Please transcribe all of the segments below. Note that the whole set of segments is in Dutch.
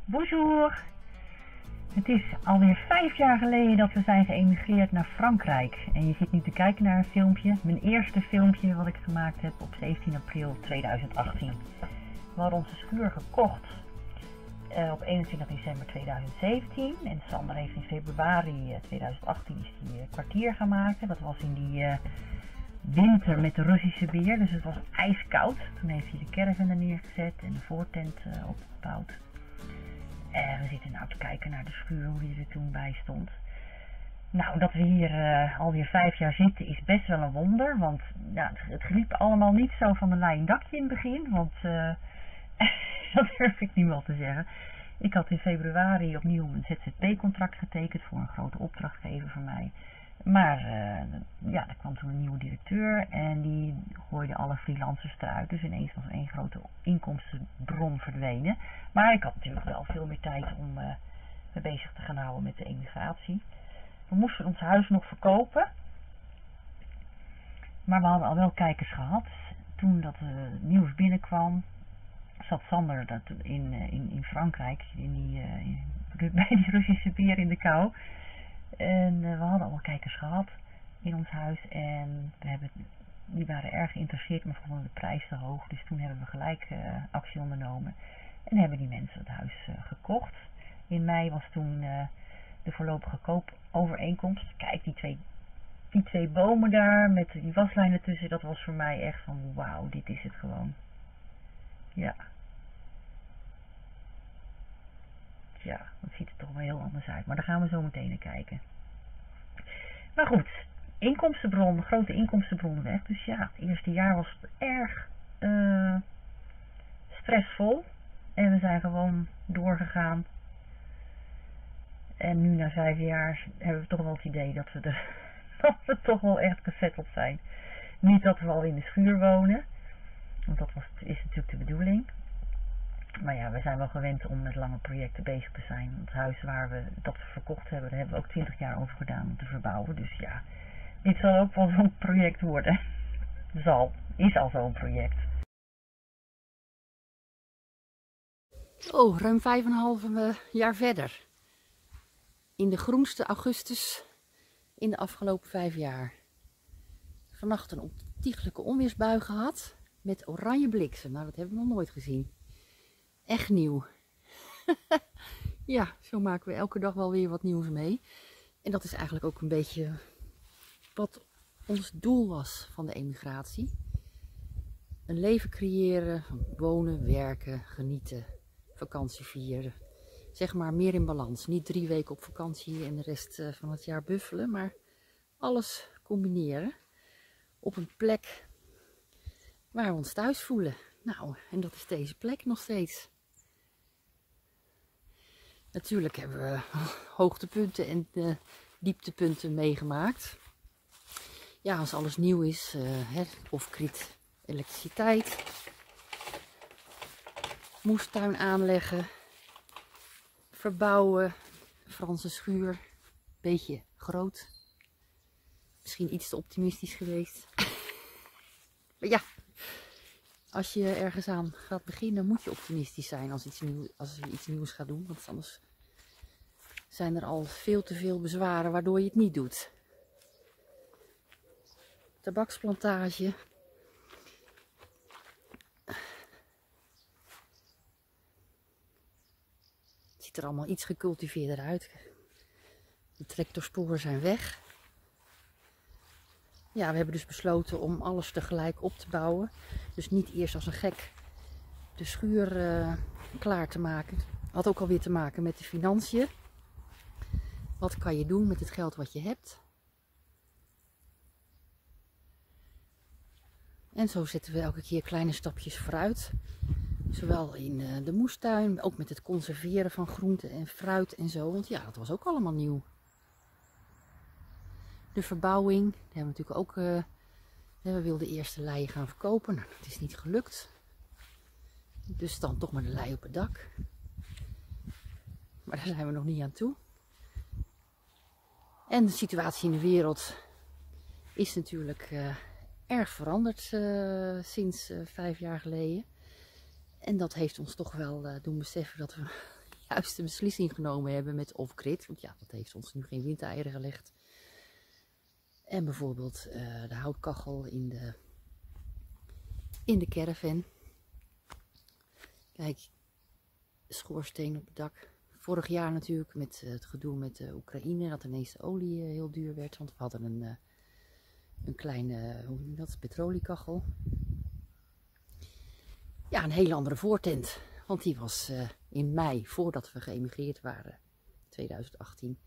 Bonjour! Het is alweer 5 jaar geleden dat we zijn geëmigreerd naar Frankrijk. En je zit nu te kijken naar een filmpje. Mijn eerste filmpje wat ik gemaakt heb op 17 april 2018. We hadden onze schuur gekocht op 21 december 2017. En Sander heeft in februari 2018 is die kwartier gaan maken. Dat was in die winter met de Russische beer. Dus het was ijskoud. Toen heeft hij de caravan er neergezet en de voortent opgebouwd. En we zitten nou te kijken naar de schuur, hoe die er toen bij stond. Nou, dat we hier alweer 5 jaar zitten is best wel een wonder. Want ja, het liep allemaal niet zo van een lijn dakje in het begin. Want dat durf ik nu wel te zeggen. Ik had in februari opnieuw een ZZP-contract getekend voor een grote opdrachtgever van mij. Maar ja, er kwam toen een nieuwe directeur en die gooide alle freelancers eruit. Dus ineens was één grote inkomstenbron verdwenen. Maar ik had natuurlijk wel veel meer tijd om me bezig te gaan houden met de emigratie. We moesten ons huis nog verkopen. Maar we hadden al wel kijkers gehad. Toen dat nieuws binnenkwam, zat Sander in Frankrijk, bij die Russische beer in de kou. En we hadden allemaal kijkers gehad in ons huis en die waren erg geïnteresseerd, maar vonden de prijs te hoog. Dus toen hebben we gelijk actie ondernomen en hebben die mensen het huis gekocht. In mei was toen de voorlopige koopovereenkomst. Kijk, die twee bomen daar met die waslijnen tussen, dat was voor mij echt van wauw, dit is het gewoon. Ja. Ja, dat ziet er toch wel heel anders uit. Maar daar gaan we zo meteen naar kijken. Maar goed, inkomstenbron, grote inkomstenbron weg. Dus ja, het eerste jaar was erg stressvol. En we zijn gewoon doorgegaan. En nu na 5 jaar hebben we toch wel het idee dat we toch wel echt gesetteld zijn. Niet dat we al in de schuur wonen. Want dat is natuurlijk de bedoeling. Maar ja, we zijn wel gewend om met lange projecten bezig te zijn. Het huis waar we dat verkocht hebben, daar hebben we ook 20 jaar over gedaan om te verbouwen. Dus ja, dit zal ook wel zo'n project worden. Is al zo'n project. Oh, ruim 5,5 jaar verder. In de groenste augustus in de afgelopen 5 jaar. Vannacht een ontiegelijke onweersbui gehad met oranje bliksem. Nou, dat hebben we nog nooit gezien. Echt nieuw. Ja, zo maken we elke dag wel weer wat nieuws mee. En dat is eigenlijk ook een beetje wat ons doel was van de emigratie. Een leven creëren, wonen, werken, genieten, vakantie vieren. Zeg maar meer in balans. Niet 3 weken op vakantie en de rest van het jaar buffelen, maar alles combineren op een plek waar we ons thuis voelen. Nou, en dat is deze plek nog steeds. Natuurlijk hebben we hoogtepunten en dieptepunten meegemaakt. Ja, als alles nieuw is, off-grid elektriciteit. Moestuin aanleggen. Verbouwen. Franse schuur. Beetje groot. Misschien iets te optimistisch geweest. Maar ja, als je ergens aan gaat beginnen, moet je optimistisch zijn als je iets nieuws gaat doen. Want anders zijn er al veel te veel bezwaren waardoor je het niet doet. Tabaksplantage. Het ziet er allemaal iets gecultiveerder uit. De tractorsporen zijn weg. Ja, we hebben dus besloten om alles tegelijk op te bouwen. Dus niet eerst als een gek de schuur klaar te maken. Had ook alweer te maken met de financiën. Wat kan je doen met het geld wat je hebt? En zo zetten we elke keer kleine stapjes vooruit. Zowel in de moestuin, ook met het conserveren van groenten en fruit en zo. Want ja, dat was ook allemaal nieuw. De verbouwing, daar hebben we natuurlijk ook, we wilden eerst de leien gaan verkopen. Nou, dat is niet gelukt. Dus dan toch maar de lei op het dak. Maar daar zijn we nog niet aan toe. En de situatie in de wereld is natuurlijk erg veranderd sinds 5 jaar geleden. En dat heeft ons toch wel doen beseffen dat we juiste beslissing genomen hebben met off-grid. Want ja, dat heeft ons nu geen windeieren gelegd. En bijvoorbeeld de houtkachel in de caravan. Kijk, schoorsteen op het dak. Vorig jaar natuurlijk met het gedoe met Oekraïne, dat ineens de olie heel duur werd. Want we hadden een kleine, hoe noem je dat, petroliekachel. Ja, een hele andere voortent. Want die was in mei, voordat we geëmigreerd waren, 2018,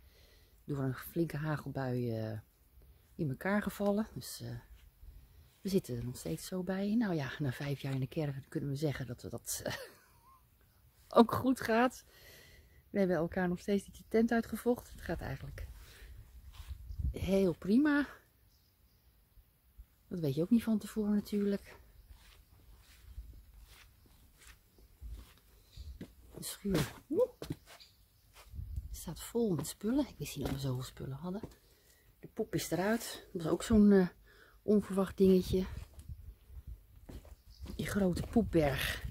door een flinke hagelbui in elkaar gevallen. Dus we zitten er nog steeds zo bij. Nou ja, na 5 jaar in de caravan kunnen we zeggen dat dat ook goed gaat. We hebben elkaar nog steeds niet de tent uitgevochten. Het gaat eigenlijk heel prima. Dat weet je ook niet van tevoren natuurlijk. De schuur staat vol met spullen. Ik wist niet dat we zoveel spullen hadden. De poep is eruit. Dat was ook zo'n onverwacht dingetje. Die grote poepberg.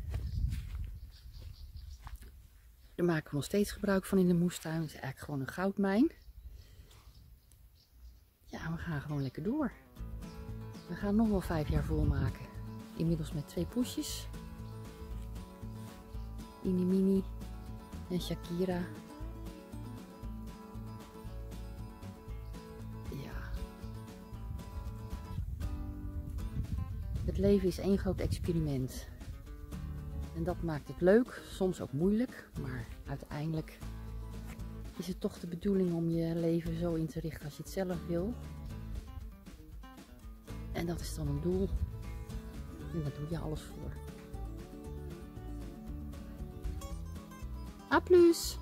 Daar maken we nog steeds gebruik van in de moestuin. Het is eigenlijk gewoon een goudmijn. Ja, we gaan gewoon lekker door. We gaan nog wel 5 jaar volmaken. Inmiddels met 2 poesjes. Mini en Shakira. Ja. Het leven is één groot experiment. En dat maakt het leuk, soms ook moeilijk. Maar uiteindelijk is het toch de bedoeling om je leven zo in te richten als je het zelf wil. En dat is dan een doel. En daar doe je alles voor. A plus!